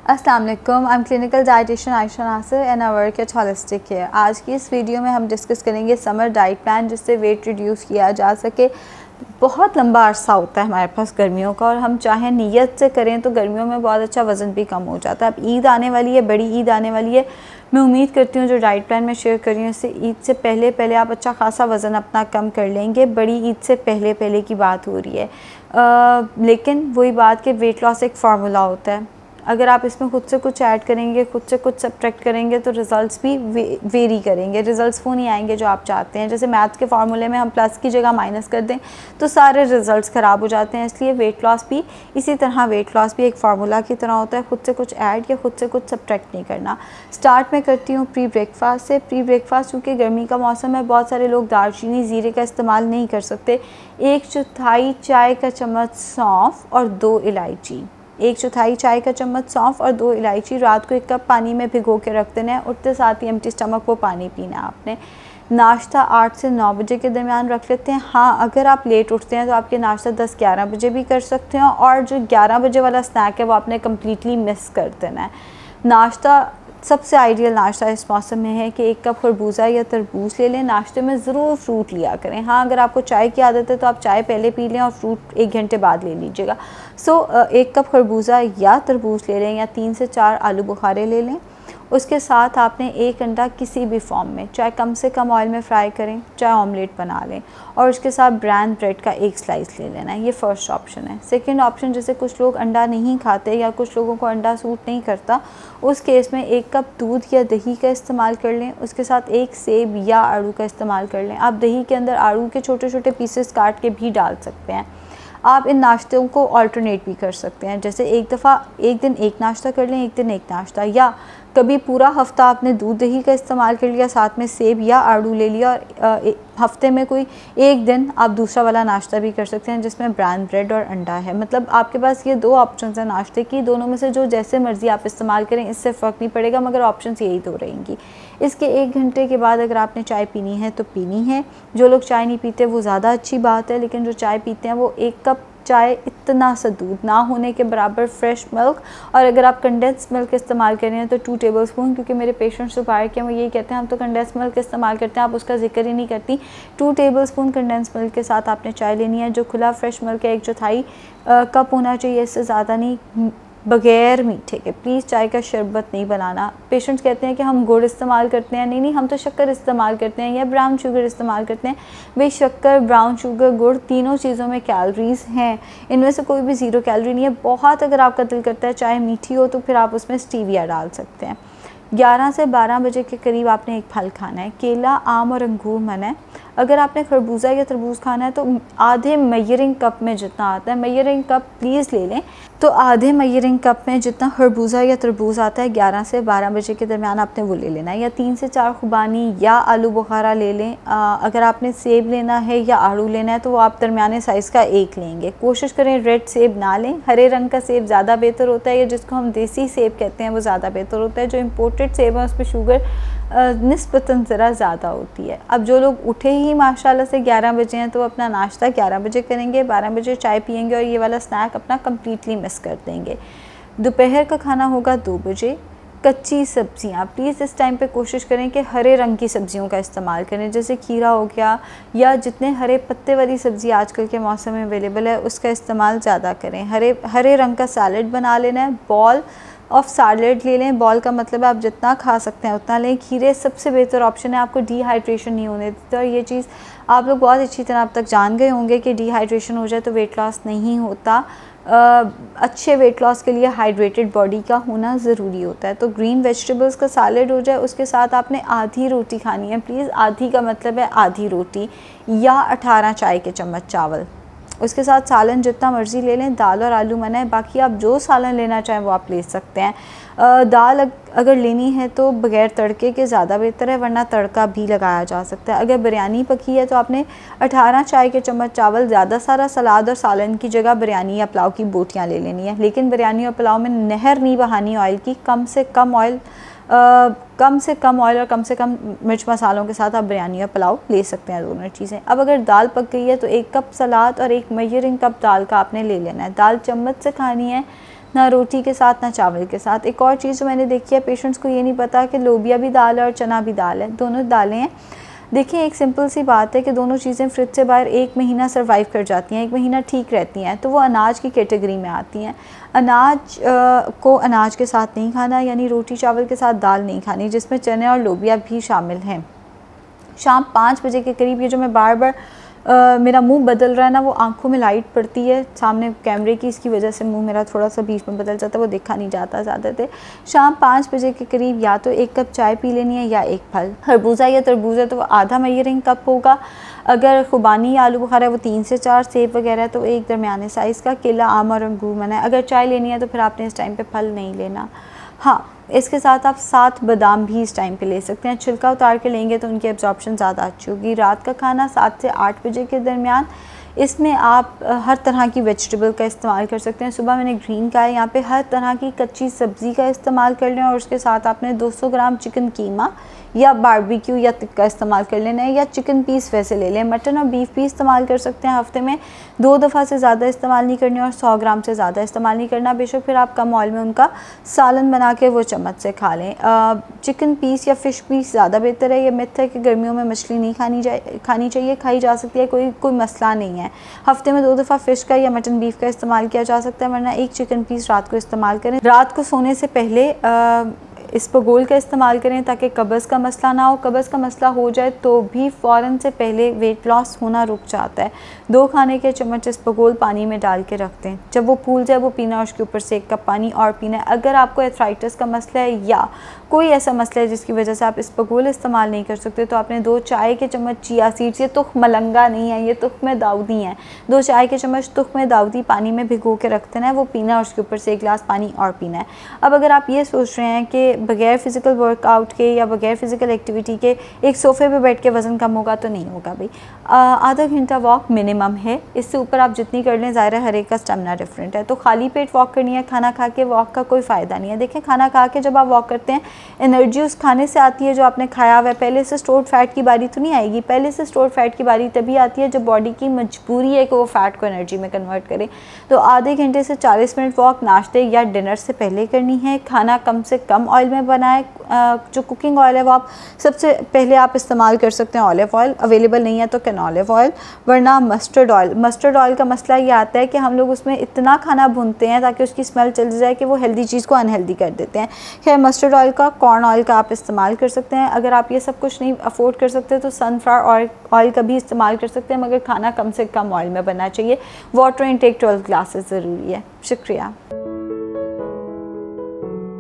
अस्सलाम वालेकुम, I am clinical dietitian Ayesha Nasir and I work at holistic care. आज की इस वीडियो में हम डिस्कस करेंगे समर डाइट प्लान जिससे वेट रिड्यूस किया जा सके। बहुत लंबा अरसा होता है हमारे पास गर्मियों का, और हम चाहें नीयत से करें तो गर्मियों में बहुत अच्छा वज़न भी कम हो जाता है। अब ईद आने वाली है, बड़ी ईद आने वाली है। मैं उम्मीद करती हूँ जो डाइट प्लान मैं शेयर कर रही हूँ इससे ईद से पहले आप अच्छा खासा वज़न अपना कम कर लेंगे। बड़ी ईद से पहले की बात हो रही है, लेकिन वही बात कि वेट लॉस एक फार्मूला होता है। अगर आप इसमें खुद से कुछ ऐड करेंगे, खुद से कुछ सब्ट्रैक्ट करेंगे तो रिज़ल्ट्स भी वेरी करेंगे, रिज़ल्ट्स वो नहीं आएंगे जो आप चाहते हैं। जैसे मैथ्स के फार्मूले में हम प्लस की जगह माइनस कर दें तो सारे रिज़ल्ट्स ख़राब हो जाते हैं। इसलिए वेट लॉस भी इसी तरह, वेट लॉस भी एक फार्मूला की तरह होता है। खुद से कुछ ऐड या खुद से कुछ सब्ट्रैक्ट नहीं करना। स्टार्ट में करती हूँ प्री ब्रेकफास्ट से। प्री ब्रेकफास्ट चूँकि गर्मी का मौसम है, बहुत सारे लोग दालचीनी ज़ीरे का इस्तेमाल नहीं कर सकते। 1/4 चाय का चम्मच सौंफ और 2 इलायची, 1/4 चाय का चम्मच सौंफ और 2 इलायची रात को 1 कप पानी में भिगो के रख देना है। उठते साथ ही एम्प्टी स्टमक वो पानी पीना है आपने। नाश्ता 8 से 9 बजे के दरमियान रख लेते हैं। हाँ, अगर आप लेट उठते हैं तो आपके नाश्ता 10-11 बजे भी कर सकते हैं, और जो 11 बजे वाला स्नैक है वो आपने कम्प्लीटली मिस कर देना है। नाश्ता सबसे आइडियल नाश्ता इस मौसम में है कि 1 कप खरबूजा या तरबूज ले लें। नाश्ते में ज़रूर फ्रूट लिया करें। हाँ, अगर आपको चाय की आदत है तो आप चाय पहले पी लें और फ्रूट 1 घंटे बाद ले लीजिएगा। 1 कप खरबूजा या तरबूज ले लें, या 3 से 4 आलू बुखारे ले लें। उसके साथ आपने 1 अंडा किसी भी फॉर्म में, चाहे कम से कम ऑयल में फ्राई करें, चाहे ऑमलेट बना लें, और उसके साथ ब्राउन ब्रेड का 1 स्लाइस ले लेना है। ये फर्स्ट ऑप्शन है। सेकंड ऑप्शन, जैसे कुछ लोग अंडा नहीं खाते या कुछ लोगों को अंडा सूट नहीं करता, उस केस में 1 कप दूध या दही का इस्तेमाल कर लें। उसके साथ 1 सेब या आड़ू का इस्तेमाल कर लें। आप दही के अंदर आड़ू के छोटे छोटे पीसेस काट के भी डाल सकते हैं। आप इन नाश्तों को अल्टरनेट भी कर सकते हैं, जैसे एक दिन एक नाश्ता कर लें, एक दिन एक नाश्ता, या कभी पूरा हफ्ता आपने दूध दही का इस्तेमाल कर लिया, साथ में सेब या आड़ू ले लिया, और हफ्ते में कोई एक दिन आप दूसरा वाला नाश्ता भी कर सकते हैं जिसमें ब्राउन ब्रेड और अंडा है। मतलब आपके पास ये 2 ऑप्शंस हैं नाश्ते की, दोनों में से जो जैसे मर्ज़ी आप इस्तेमाल करें, इससे फ़र्क नहीं पड़ेगा, मगर ऑप्शंस यही 2 रहेंगी। इसके 1 घंटे के बाद अगर आपने चाय पीनी है तो पीनी है। जो लोग चाय नहीं पीते वो ज़्यादा अच्छी बात है, लेकिन जो चाय पीते हैं वो 1 कप चाय, इतना सा दूध ना होने के बराबर फ्रेश मिल्क, और अगर आप कंडेंस मिल्क इस्तेमाल कर रहे हैं तो 2 टेबलस्पून, क्योंकि मेरे पेशेंट्स जो बाहर के हैं वो यही कहते हैं हम तो कंडेंस मिल्क इस्तेमाल करते हैं, आप उसका जिक्र ही नहीं करती। 2 टेबलस्पून कंडेंस मिल्क के साथ आपने चाय लेनी है। जो खुला फ्रेश मिल्क है 1/4 कप होना चाहिए, इससे ज़्यादा नहीं, बग़ैर मीठे के। प्लीज़ चाय का शरबत नहीं बनाना। पेशेंट्स कहते हैं कि हम गुड़ इस्तेमाल करते हैं, नहीं, हम तो शक्कर इस्तेमाल करते हैं या ब्राउन शुगर इस्तेमाल करते हैं। भाई, शक्कर, ब्राउन शुगर, गुड़, तीनों चीज़ों में कैलोरीज़ हैं, इनमें से कोई भी 0 कैलोरी नहीं है। बहुत अगर आपका दिल करता है चाय मीठी हो तो फिर आप उसमें स्टीविया डाल सकते हैं। 11 से 12 बजे के करीब आपने 1 फल खाना है। केला, आम और अंगूर मना है। अगर आपने खरबूजा या तरबूज खाना है तो आधे मेजरिंग कप में जितना आता है, मेजरिंग कप प्लीज़ ले लें, तो आधे मेजरिंग कप में जितना खरबूजा या तरबूज आता है 11 से 12 बजे के दरमियान आपने वो ले लेना है। या 3 से 4 खुबानी या आलू बुखारा ले लें। अगर आपने सेब लेना है या आड़ू लेना है तो वो आप दरमियाने साइज़ का 1 लेंगे। कोशिश करें रेड सेब ना लें, हरे रंग का सेब ज़्यादा बेहतर होता है, या जिसको हम देसी सेब कहते हैं वो ज़्यादा बेहतर होता है। जो इम्पोर्टेड सेब है उस पर शुगर निस्बतन ज़रा ज़्यादा होती है। अब जो लोग उठे ही माशाल्लाह से 11 बजे हैं तो अपना नाश्ता 11 बजे करेंगे, 12 बजे चाय पियेंगे और ये वाला स्नैक अपना कम्प्लीटली मिस कर देंगे। दोपहर का खाना होगा 2 बजे। कच्ची सब्जियां प्लीज़ इस टाइम पे कोशिश करें कि हरे रंग की सब्जियों का इस्तेमाल करें, जैसे खीरा हो गया, या जितने हरे पत्ते वाली सब्ज़ी आजकल के मौसम में अवेलेबल है उसका इस्तेमाल ज़्यादा करें। हरे रंग का सैलड बना लेना है। बॉल ऑफ सैलड ले लें। बॉल का मतलब है आप जितना खा सकते हैं उतना लें। खीरे सबसे बेहतर ऑप्शन है, आपको डिहाइड्रेशन नहीं होने देता, और ये चीज़ आप लोग बहुत अच्छी तरह अब तक जान गए होंगे कि डिहाइड्रेशन हो जाए तो वेट लॉस नहीं होता। अच्छे वेट लॉस के लिए हाइड्रेटेड बॉडी का होना ज़रूरी होता है। तो ग्रीन वेजिटेबल्स का सैलड हो जाए, उसके साथ आपने आधी रोटी खानी है। प्लीज़, आधी का मतलब है आधी रोटी, या 18 चाय के चम्मच चावल। उसके साथ सालन जितना मर्ज़ी ले लें। दाल और आलू मना है, बाकी आप जो सालन लेना चाहें वो आप ले सकते हैं। दाल अगर लेनी है तो बग़ैर तड़के के ज़्यादा बेहतर है, वरना तड़का भी लगाया जा सकता है। अगर बिरयानी पकी है तो आपने 18 चाय के चम्मच चावल, ज़्यादा सारा सलाद और सालन की जगह बिरयानी या पुलाव की बोटियाँ ले लेनी है। लेकिन बिरयानी और पुलाव में नहर नहीं बहानी ऑयल की। कम से कम ऑयल और कम से कम मिर्च मसालों के साथ आप बिरयानी और पुलाव ले सकते हैं, दोनों चीज़ें। अब अगर दाल पक गई है तो 1 कप सलाद और 1 मेजरिंग कप दाल का आपने ले लेना है। दाल चम्मच से खानी है, ना रोटी के साथ ना चावल के साथ। एक और चीज़ जो मैंने देखी है, पेशेंट्स को ये नहीं पता कि लोबिया भी दाल है और चना भी दाल है, दोनों दालें हैं। देखिए एक सिंपल सी बात है कि दोनों चीज़ें फ्रिज से बाहर 1 महीना सर्वाइव कर जाती हैं, 1 महीना ठीक रहती हैं, तो वो अनाज की कैटेगरी में आती हैं। अनाज को अनाज के साथ नहीं खाना, यानी रोटी चावल के साथ दाल नहीं खानी जिसमें चने और लोबिया भी शामिल हैं। शाम 5 बजे के करीब, ये जो मैं बार बार मेरा मुंह बदल रहा है ना, वो आंखों में लाइट पड़ती है सामने कैमरे की, इसकी वजह से मुंह मेरा थोड़ा सा बीच में बदल जाता है, वो देखा नहीं जाता ज़्यादा देर। शाम 5 बजे के करीब या तो 1 कप चाय पी लेनी है या 1 फल, खरबूजा या तरबूज है तो वो आधा मेजरिंग कप होगा। अगर खुबानी या आलू बुखारा है वो 3 से 4, सेब वगैरह है तो एक दरमियाने साइज़ का, केला आम और अंगूर मना है। अगर चाय लेनी है तो फिर आपने इस टाइम पे फल नहीं लेना। हाँ, इसके साथ आप 7 बादाम भी इस टाइम पे ले सकते हैं, छिलका उतार के लेंगे तो उनकी एब्जॉर्प्शन ज़्यादा अच्छी होगी। रात का खाना 7 से 8 बजे के दरमियान, इसमें आप हर तरह की वेजिटेबल का इस्तेमाल कर सकते हैं। सुबह मैंने ग्रीन का है, यहाँ पे हर तरह की कच्ची सब्ज़ी का इस्तेमाल कर लें और उसके साथ आपने 200 ग्राम चिकन कीमा या बारबेक्यू या टिक्का इस्तेमाल कर लेना है, या चिकन पीस वैसे ले लें। मटन और बीफ भी इस्तेमाल कर सकते हैं, हफ्ते में 2 दफ़ा से ज़्यादा इस्तेमाल नहीं करनी और 100 ग्राम से ज़्यादा इस्तेमाल नहीं करना। बेशक फिर आप कम ऑयल में उनका सालन बना के वो चम्मच से खा लें। चिकन पीस या फ़िश पीस ज़्यादा बेहतर है। ये मिथ है कि गर्मियों में मछली नहीं खानी चाहिए, खाई जा सकती है, कोई मसला नहीं है। हफ्ते में 2 दफ़ा फ़िश का या मटन बीफ का इस्तेमाल किया जा सकता है, वरना 1 चिकन पीस रात को इस्तेमाल करें। रात को सोने से पहले इसबगोल का इस्तेमाल करें ताकि कब्ज़ का मसला ना हो। कब्ज़ का मसला हो जाए तो भी फ़ौरन से पहले वेट लॉस होना रुक जाता है। 2 खाने के चम्मच इसबगोल पानी में डाल के रख दें, जब वो फूल जाए वो पीना, और उसके ऊपर से 1 कप पानी और पीना है। अगर आपको एथराइटिस का मसला है या कोई ऐसा मसला है जिसकी वजह से आप इसबगोल इस्तेमाल नहीं कर सकते, तो आपने 2 चाय के चम्मच चिया सीड्स, ये तुख मलंगा नहीं है, ये तुख्म दाऊदी हैं, 2 चाय के चम्मच तुख्म दाऊदी पानी में भिगो के रख देना है, वो पीना है और उसके ऊपर से 1 गिलास पानी और पीना है। अब अगर आप ये सोच रहे हैं कि बगैर फ़िज़िकल वर्कआउट के या बगैर फ़िज़िकल एक्टिविटी के एक सोफ़े पे बैठ के वज़न कम होगा, तो नहीं होगा भाई। आधा घंटा वॉक मिनिमम है, इससे ऊपर आप जितनी कर लें, ज़ाहिर है हर एक का स्टेमिना डिफरेंट है। तो खाली पेट वॉक करनी है, खाना खा के वॉक का कोई फ़ायदा नहीं है। देखें, खाना खा के जब आप वॉक करते हैं, एनर्जी उस खाने से आती है जो आपने खाया हुआ है। पहले से स्टोर्ड फैट की बारी तो नहीं आएगी, पहले से स्टोर्ड फैट की बारी तभी आती है जब बॉडी की मजबूरी है कि वो फ़ैट को एनर्जी में कन्वर्ट करे। तो आधे घंटे से 40 मिनट वॉक नाश्ते या डिनर से पहले करनी है। खाना कम से कम ऑयल में बनाए। जो कुकिंग ऑयल है वो आप सबसे पहले आप इस्तेमाल कर सकते हैं ऑलिव ऑयल, अवेलेबल नहीं है तो कैनोलिव ऑयल, वरना मस्टर्ड ऑयल। मस्टर्ड ऑयल का मसला ये आता है कि हम लोग उसमें इतना खाना भूनते हैं ताकि उसकी स्मेल चल जाए कि वो हेल्दी चीज़ को अनहेल्दी कर देते हैं। खैर, मस्टर्ड ऑयल का, कॉर्न ऑयल का आप इस्तेमाल कर सकते हैं। अगर आप ये सब कुछ नहीं अफोर्ड कर सकते तो सनफ्लावर ऑयल का भी इस्तेमाल कर सकते हैं, मगर खाना कम से कम ऑयल में बनना चाहिए। वाटर इनटेक 12 ग्लासेस ज़रूरी है। शुक्रिया।